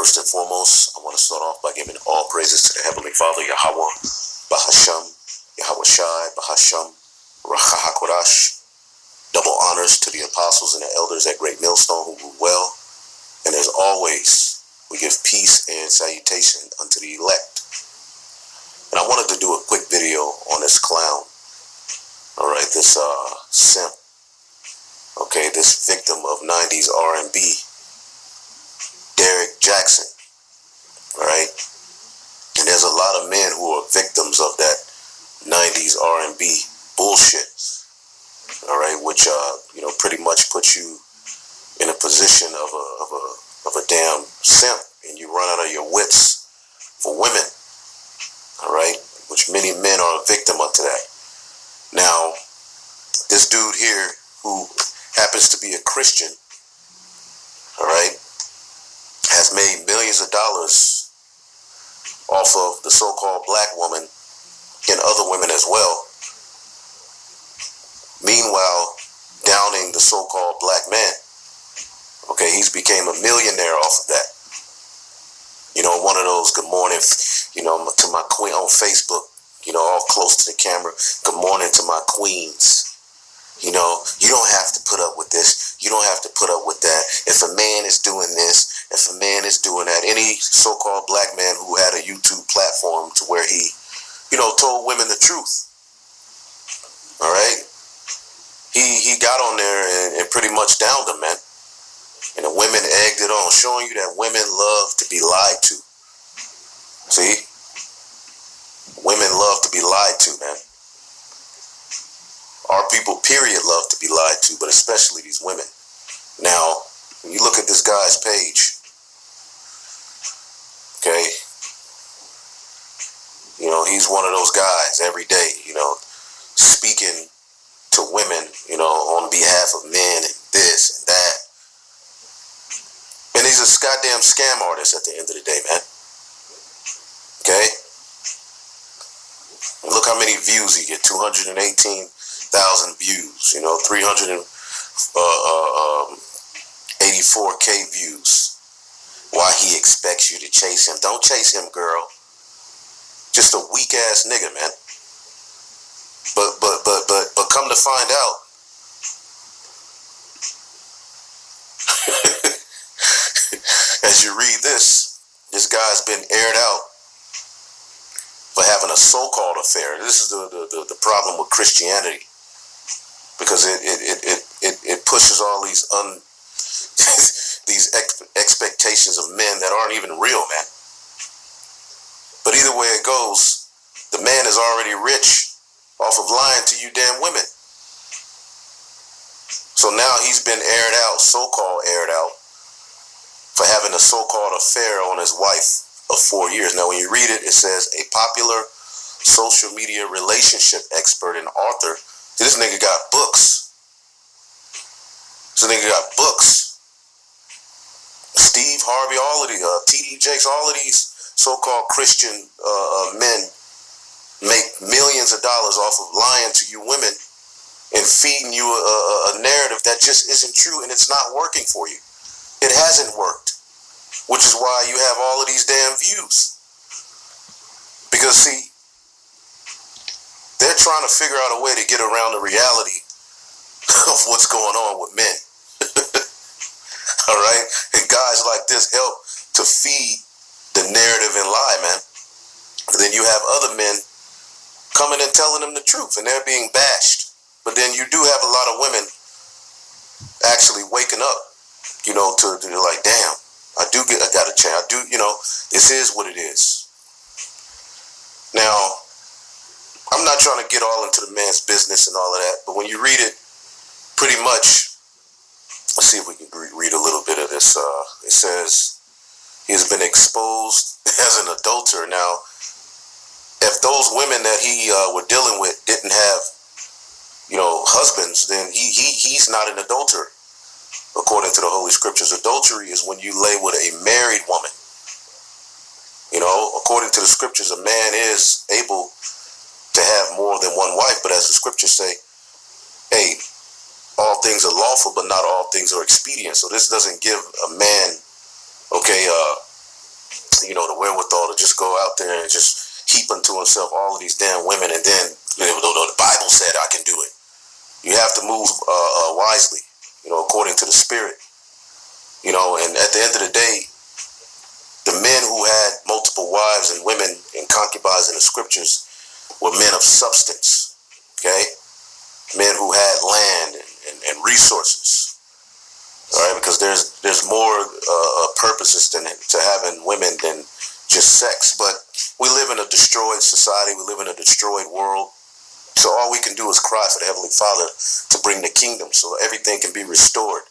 First and foremost, I want to start off by giving all praises to the Heavenly Father, Yahweh, Bahasham, Yahweh Shai, Bahasham, Rachahakodash. Double honors to the apostles and the elders at Great Millstone who rule well. And as always, we give peace and salutation unto the elect. And I wanted to do a quick video on this clown. All right, this simp. Okay, this victim of 90s R&B, Derek Jackson. All right, and there's a lot of men who are victims of that 90s R&B bullshit. All right, which pretty much puts you in a position of a damn simp, and you run out of your wits for women. All right, which many men are a victim unto that. Now, this dude here who happens to be a Christian, all right, has made millions of dollars off of the so-called black woman and other women as well. Meanwhile, downing the so-called black man. Okay, he's became a millionaire off of that. You know, one of those good morning, to my queen on Facebook, all close to the camera. Good morning to my queens. You don't have to put up with this. You don't have to put up with that. If a man is doing this, if a man is doing that, any so-called black man who had a YouTube platform to where he, told women the truth. All right. He got on there and pretty much downed them, man. And the women egged it on, showing you that women love to be lied to. See? Women love to be lied to, man. Our people, period, love to be lied to, but especially these women. Now, when you look at this guy's page, okay, he's one of those guys every day, speaking to women, on behalf of men and this and that. And he's a goddamn scam artist at the end of the day, man. Okay? And look how many views he get, 218,000 views, 384K views. Why he expects you to chase him. Don't chase him, girl. Just a weak ass nigga, man. But come to find out, as you read this guy's been aired out for having a so-called affair. This is the problem with Christianity, because it pushes all these these expectations of men that aren't even real, man. But either way it goes, the man is already rich off of lying to you damn women. So now he's been aired out, so-called aired out, for having a so-called affair on his wife of 4 years. Now, when you read it, it says a popular social media relationship expert and author. This nigga got books. Steve Harvey, all of these, T.D. Jakes, all of these so-called Christian men make millions of dollars off of lying to you women and feeding you a narrative that just isn't true, and it's not working for you. It hasn't worked, which is why you have all of these damn views. Because, see, they're trying to figure out a way to get around the reality of what's going on with men. All right? And guys like this help to feed the narrative and lie, man. And then you have other men coming and telling them the truth, and they're being bashed. But then you do have a lot of women actually waking up, to like, damn, I got a chance. This is what it is. Now, I'm not trying to get all into the man's business and all of that, but when you read it, pretty much, let's see if we can read a little bit of this. It says, he has been exposed as an adulterer. Now, if those women that he were dealing with didn't have, husbands, then he's not an adulterer. According to the Holy Scriptures, adultery is when you lay with a married woman. According to the Scriptures, a man is able to have more than one wife, but as the Scriptures say, hey, all things are lawful, but not all things are expedient. So this doesn't give a man, out there and just heap unto himself all of these damn women, and then, the Bible said I can do it. You have to move wisely, according to the Spirit. And at the end of the day, the men who had multiple wives and women and concubines in the scriptures were men of substance, okay? Men who had land and resources, all right? Because there's more purposes to having women than just sex. But we live in a destroyed society. We live in a destroyed world. So all we can do is cry for the Heavenly Father to bring the kingdom so everything can be restored.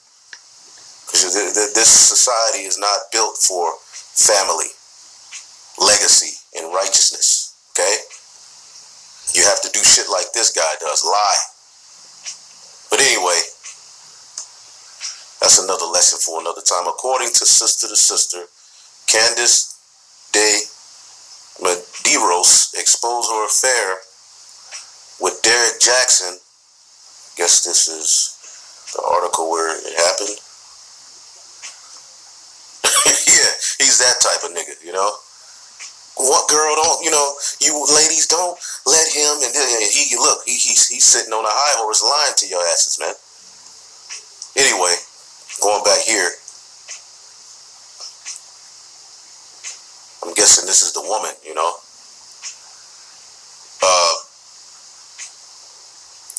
Because this society is not built for family, legacy, and righteousness, okay? You have to do shit like this guy does, lie. But anyway, that's another lesson for another time. According to Sister Candace de Medeiros exposed her affair with Derek Jackson. Guess this is the article where it happened. Yeah, he's that type of nigga, What girl don't, you ladies don't let him, and he's sitting on a high horse lying to your asses, man. Anyway, going back here, I'm guessing this is the woman,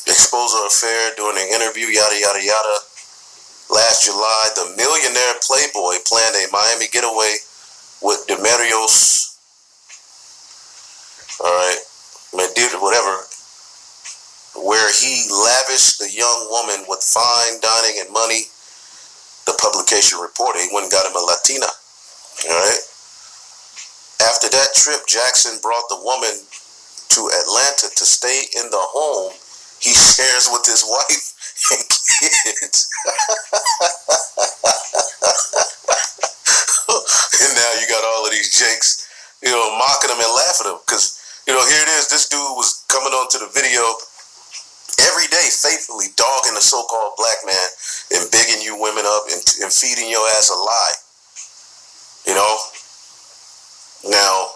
Expose her affair during an interview, yada, yada, yada. Last July, the millionaire playboy planned a Miami getaway with Demarios, where he lavished the young woman with fine dining and money. The publication reported he went and got him a Latina. All right. After that trip, Jackson brought the woman to Atlanta to stay in the home he shares with his wife and kids. And now you got all of these jakes, mocking him and laughing at him. Because, here it is. This dude was coming onto the video every day, faithfully dogging the so-called black man and bigging you women up and feeding your ass a lie. Now,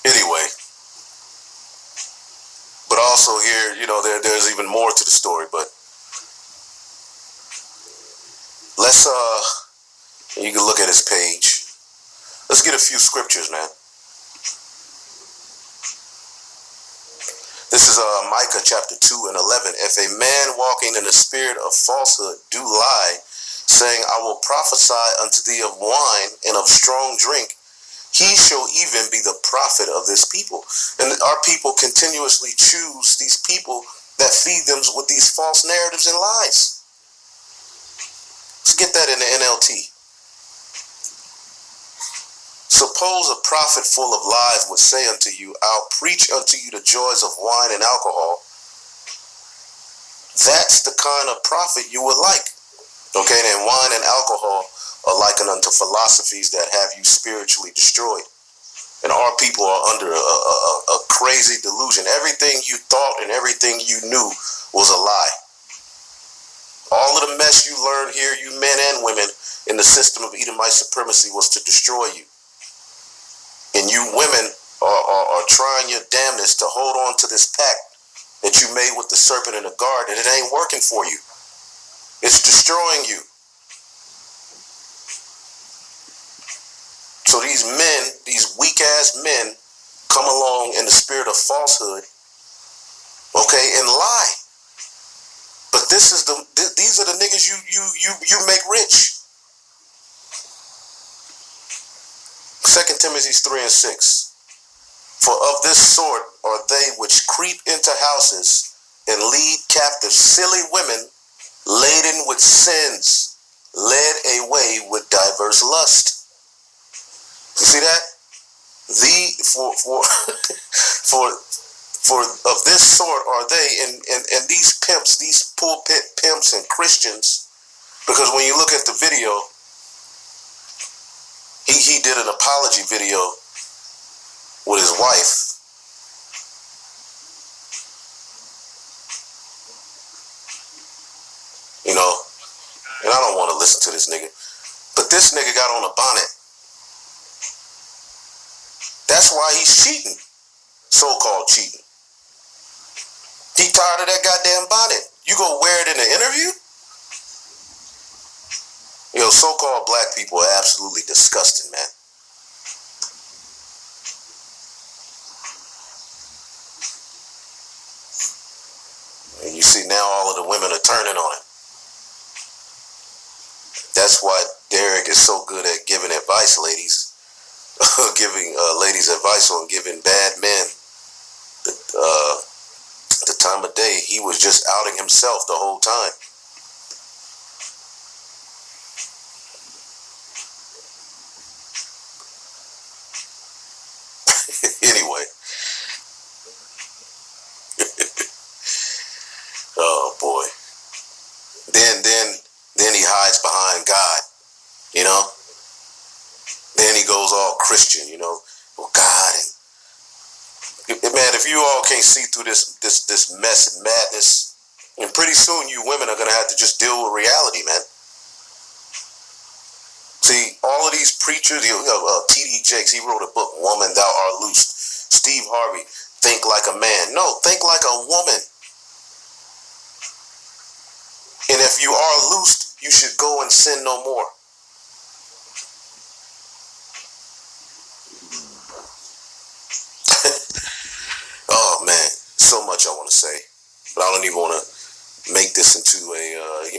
anyway, but also here, there's even more to the story, but let's, you can look at his page. Let's get a few scriptures, man. This is Micah chapter 2 and 11. If a man walking in the spirit of falsehood do lie, saying, I will prophesy unto thee of wine and of strong drink, he shall even be the prophet of this people. And our people continuously choose these people that feed them with these false narratives and lies. Let's get that in the NLT. Suppose a prophet full of lies would say unto you, I'll preach unto you the joys of wine and alcohol. That's the kind of prophet you would like. Okay, then wine and alcohol are likened unto philosophies that have you spiritually destroyed. And our people are under a crazy delusion. Everything you thought and everything you knew was a lie. All of the mess you learned here, you men and women, in the system of Edomite supremacy was to destroy you. And you women are trying your damnedest to hold on to this pact that you made with the serpent in the garden, and it ain't working for you. It's destroying you. So these men, these weak-ass men, come along in the spirit of falsehood, okay, and lie. But these are the niggas you make rich. 2 Timothy 3 and 6. For of this sort are they which creep into houses and lead captive silly women laden with sins, led away with diverse lust. You see that? For of this sort are they, and these pimps, these pulpit pimps and Christians, because when you look at the video, he did an apology video with his wife. listen to this nigga. But this nigga got on a bonnet. That's why he's cheating. So-called cheating. He tired of that goddamn bonnet. You go wear it in an interview? Yo, so-called black people are absolutely disgusting, man. And you see now all of the women are turning on him. That's why Derek is so good at giving advice, ladies. Giving ladies advice on giving bad men the time of day. He was just outing himself the whole time. Anyway. Oh boy. Then he hides behind God, you know. Then he goes all Christian, you know. Well, God, and man, if you all can't see through this mess and madness, and pretty soon you women are gonna have to just deal with reality, man. See, all of these preachers, T.D. Jakes, he wrote a book, Woman, Thou Art Loosed. Steve Harvey, Think Like a Man. No, think like a woman. And if you are loosed, you should go and sin no more. Oh man, so much I want to say, but I don't even want to make this into a